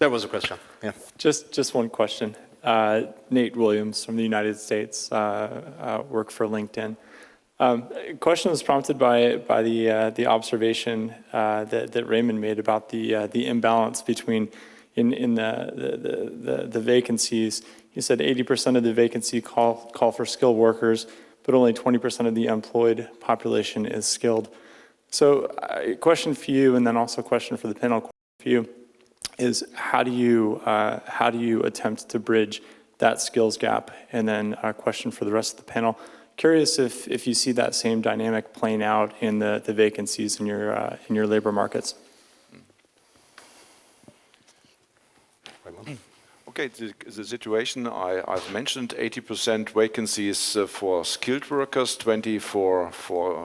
That was a question, yeah. Just one question. Nate Williams from the United States, work for LinkedIn. Question was prompted by the observation that Raymond made about the imbalance between in the vacancies. He said 80% of the vacancy call for skilled workers, but only 20% of the employed population is skilled. So a question for you, and then also a question for the panel for you, is how do you attempt to bridge that skills gap? And then a question for the rest of the panel. Curious if you see that same dynamic playing out in the vacancies in your labor markets. Okay, the situation I've mentioned, 80% vacancies for skilled workers, 20 for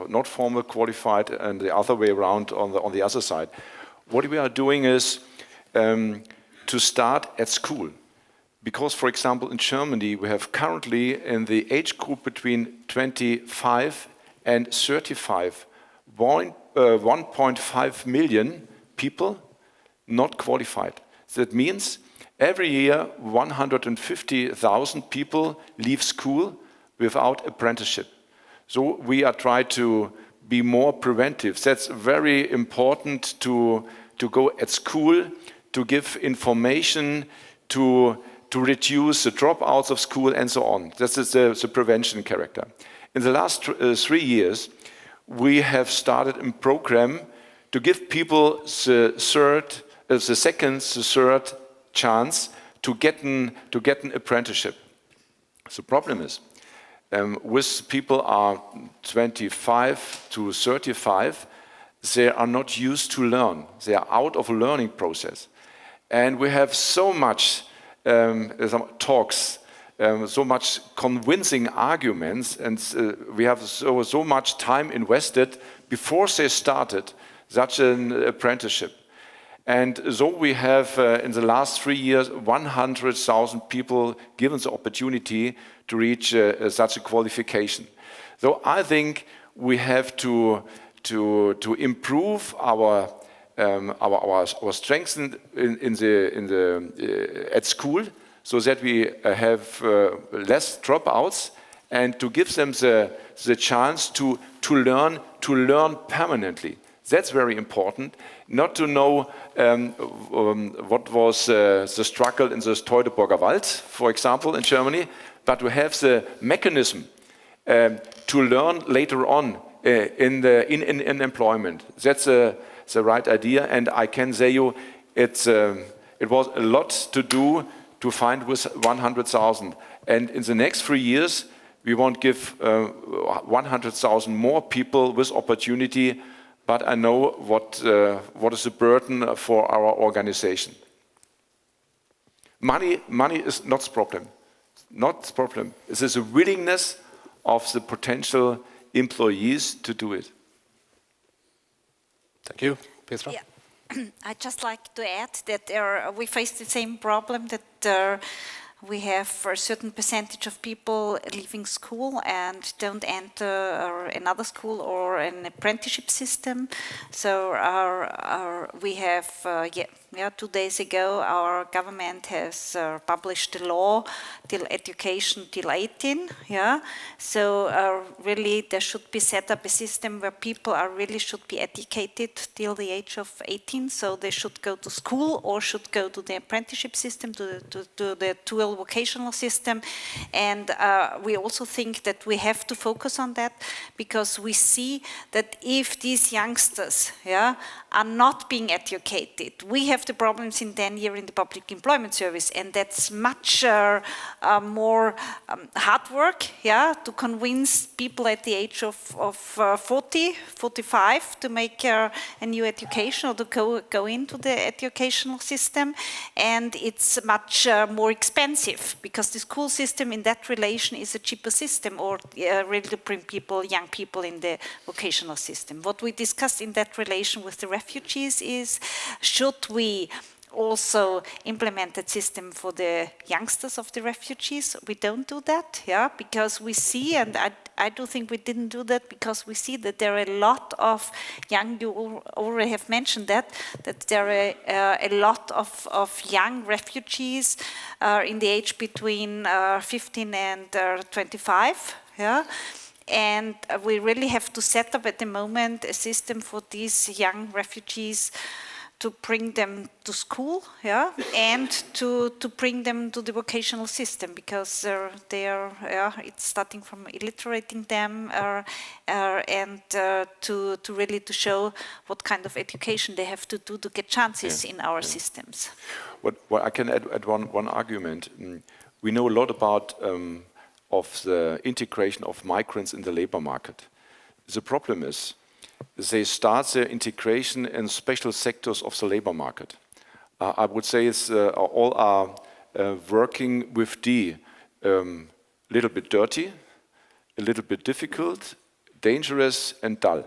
not formal qualified, and the other way around on the other side. What we are doing is to start at school. Because, for example, in Germany, we have currently in the age group between 25 and 35, 1.5 million people not qualified. That means every year 150,000 people leave school without apprenticeship. So we are trying to be more preventive. That's very important to go at school, to give information, to reduce the dropouts of school and so on. This is the prevention character. In the last 3 years, we have started a program to give people the second, the third chance to get an apprenticeship. The problem is, with people are 25 to 35, they are not used to learn. They are out of a learning process. And we have so much talks, so much convincing arguments, and we have so much time invested before they started such an apprenticeship. And so we have, in the last 3 years, 100,000 people given the opportunity to reach such a qualification. So I think we have to improve our strengths at school, so that we have less dropouts, and to give them the chance to learn permanently. That's very important. Not to know what was the struggle in the Teutoburger Wald, for example, in Germany, but to have the mechanism to learn later on in employment. That's the right idea, and I can say you, it was a lot to do to find with 100,000. And in the next 3 years, we won't give 100,000 more people with opportunity, but I know what is the burden for our organization. Money is not the problem. Not the problem. It is a willingness of the potential employees to do it. Thank you. Petra? Yeah. I'd just like to add that we face the same problem, that we have a certain percentage of people leaving school and don't enter another school or an apprenticeship system. So we have, 2 days ago, our government has published a law till education till 18. Yeah. So really there should be set up a system where people should be educated till the age of 18. So they should go to school or should go to the apprenticeship system, to the dual vocational system. And we also think that we have to focus on that, because we see that if these youngsters are not being educated, we have the problems in 10 years in the public employment service, and that's much more hard work, to convince people at the age of 40, 45 to make a new education or to go into the educational system, and it's much more expensive, because the school system in that relation is a cheaper system, or really to bring young people in the vocational system. What we discussed in that relation with the refugees is, should we also implemented system for the youngsters of the refugees. We don't do that, yeah, because we see, and I do think we didn't do that because we see that there are a lot of you already have mentioned that there are a lot of young refugees in the age between 15 and 25, yeah. And we really have to set up at the moment a system for these young refugees to bring them to school, yeah, and to bring them to the vocational system, because it's starting from illiterating them and to really to show what kind of education they have to do to get chances in our systems. What I can add one argument. We know a lot about of the integration of migrants in the labor market. The problem is they start their integration in special sectors of the labor market. I would say it's all are working with the little bit dirty, a little bit difficult, dangerous and dull.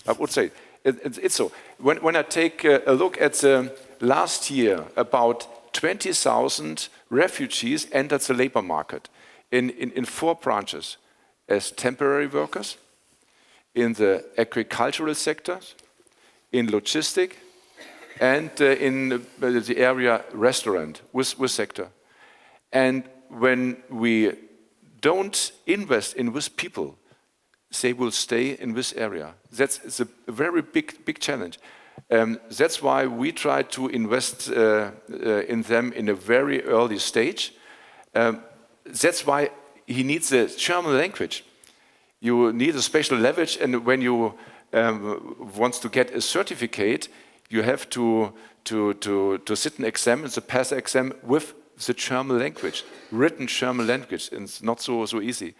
I would say it's so. When I take a look at the last year, about 20,000 refugees entered the labor market in 4 branches as temporary workers, in the agricultural sector, in logistics, and in the area restaurant with sector. And when we don't invest in this people, they will stay in this area. That's a very big challenge. That's why we try to invest in them in a very early stage. That's why he needs the German language. You need a special language, and when you want to get a certificate, you have to sit an exam, it's a pass exam with the German language, written German language, and it's not so easy.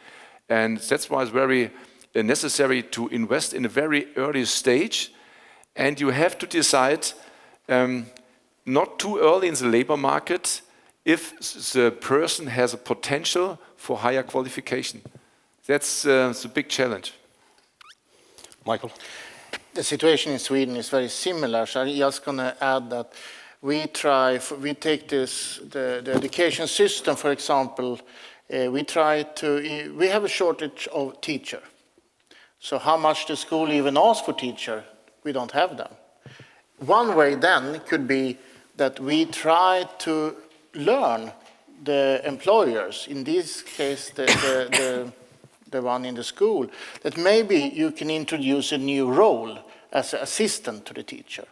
And that's why it's very necessary to invest in a very early stage, and you have to decide not too early in the labor market if the person has a potential for higher qualification. That's the big challenge. Michael? The situation in Sweden is very similar, so I'm just going to add that we take the education system, for example, we have a shortage of teacher. So how much the school even asks for teacher, we don't have them. One way then could be that we try to learn the employers, in this case the one in the school, that maybe you can introduce a new role as an assistant to the teacher,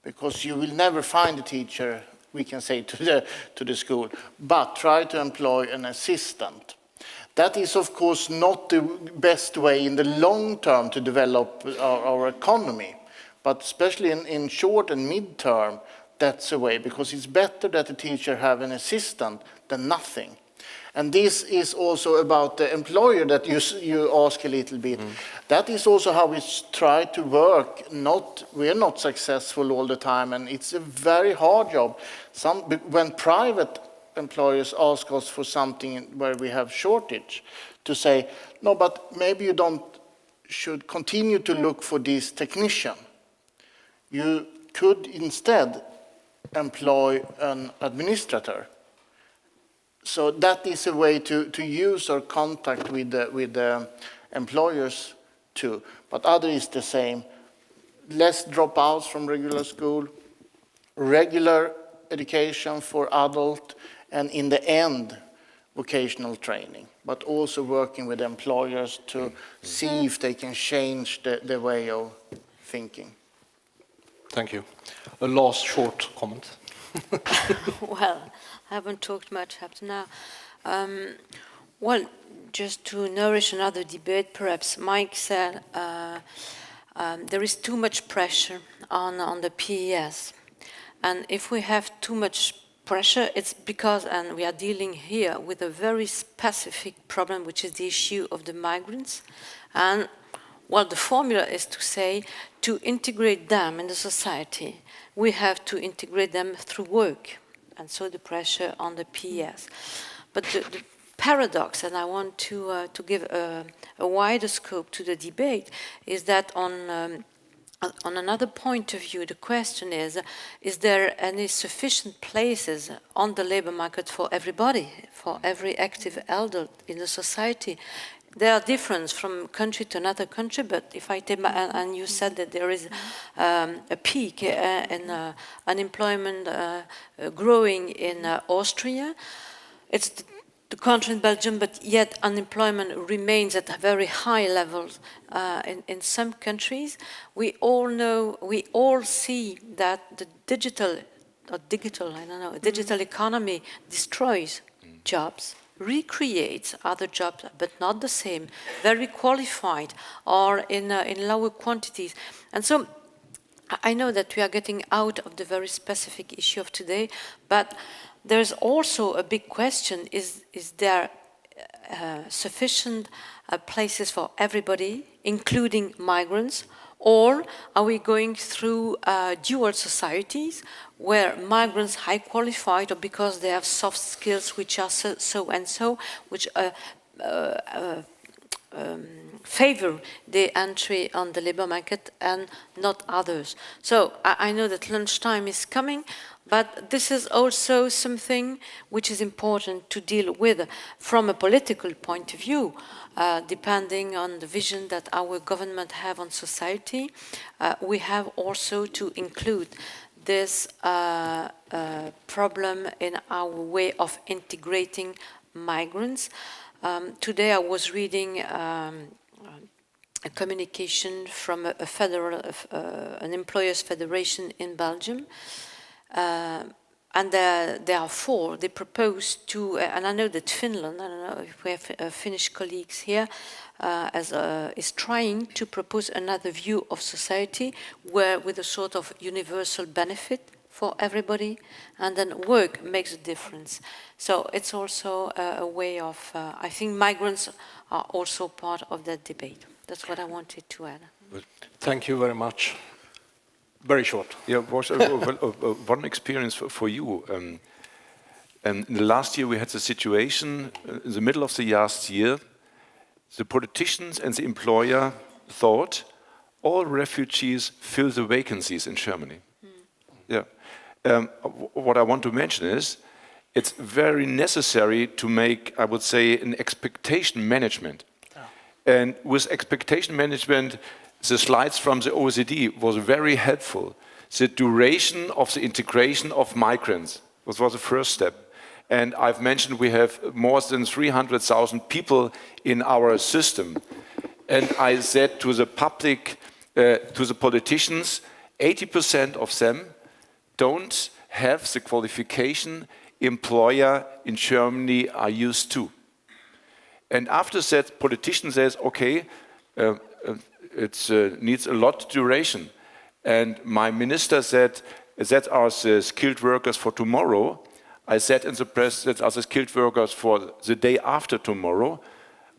because you will never find a teacher, we can say, to the school, but try to employ an assistant. That is, of course, not the best way in the long term to develop our economy, but especially in short and mid-term, that's a way, because it's better that the teacher have an assistant than nothing. And this is also about the employer that you ask a little bit. That is also how we try to work. We are not successful all the time, and it's a very hard job. When private employers ask us for something where we have shortage, to say, no, but maybe you should continue to look for this technician. You could instead employ an administrator. So that is a way to use our contact with the employers too. But other is the same. Less dropouts from regular school, regular education for adult, and in the end, vocational training. But also working with employers to see if they can change the way of thinking. Thank you. A last short comment. Well, I haven't talked much up to now. Well, just to nourish another debate, perhaps Mike said there is too much pressure on the PES. And if we have too much pressure, it's because, and we are dealing here with a very specific problem, which is the issue of the migrants. And well, the formula is to say, to integrate them in the society, we have to integrate them through work. And so the pressure on the PES. But the paradox, and I want to give a wider scope to the debate, is that on on another point of view, the question is there any sufficient places on the labor market for everybody, for every active adult in the society? There are differences from country to another country, but if I take, and you said that there is a peak in unemployment growing in Austria. It's the country in Belgium, but yet unemployment remains at very high levels in some countries. We all know, we all see that the digital economy destroys jobs, recreates other jobs, but not the same, very qualified or in lower quantities. And so I know that we are getting out of the very specific issue of today, but there's also a big question, is there sufficient places for everybody, including migrants, or are we going through dual societies where migrants high qualified or because they have soft skills which are so and so, which favor the entry on the labor market and not others. So I know that lunchtime is coming, but this is also something which is important to deal with from a political point of view, depending on the vision that our government have on society. We have also to include this problem in our way of integrating migrants. Today I was reading a communication from a federal, an employers' federation in Belgium, and there are four. They propose to, and I know that Finland, I don't know if we have Finnish colleagues here, is trying to propose another view of society where with a sort of universal benefit for everybody, and then work makes a difference. So it's also a way of, I think migrants are also part of that debate. That's what I wanted to add. Thank you very much. Very short. Yeah, was one experience for you. In the last year, we had the situation in the middle of the last year. The politicians and the employer thought all refugees fill the vacancies in Germany. Yeah. What I want to mention is it's very necessary to make, I would say, an expectation management. And with expectation management, the slides from the OECD was very helpful. The duration of the integration of migrants was the first step. And I've mentioned we have more than 300,000 people in our system. And I said to the public, to the politicians, 80% of them don't have the qualification employer in Germany are used to. And after that, politician says, okay, it needs a lot of duration. And my minister said, that are the skilled workers for tomorrow. I said in the press, that are the skilled workers for the day after tomorrow.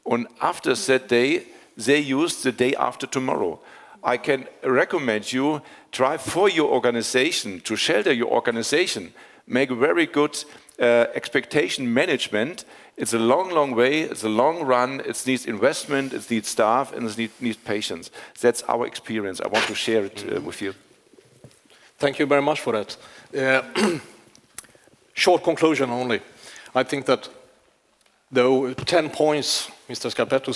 And after that day, they use the day after tomorrow. I can recommend you try for your organization, to shelter your organization, make a very good expectation management. It's a long, long way, it's a long run, it needs investment, it needs staff, and it needs patience. That's our experience. I want to share it with you. Thank you very much for that. Short conclusion only. I think that the 10 points Mr. Scarpetto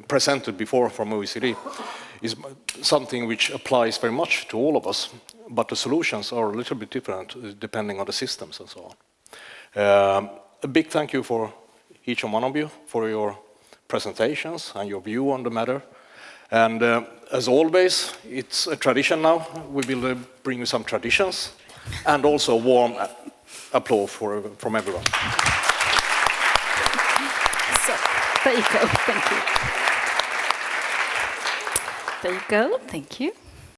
presented before from OECD is something which applies very much to all of us, but the solutions are a little bit different depending on the systems and so on. A big thank you for each and one of you for your presentations and your view on the matter. And as always, it's a tradition now. We will bring you some traditions and also warm applause from everyone. So, there you go. Thank you. There you go. Thank you.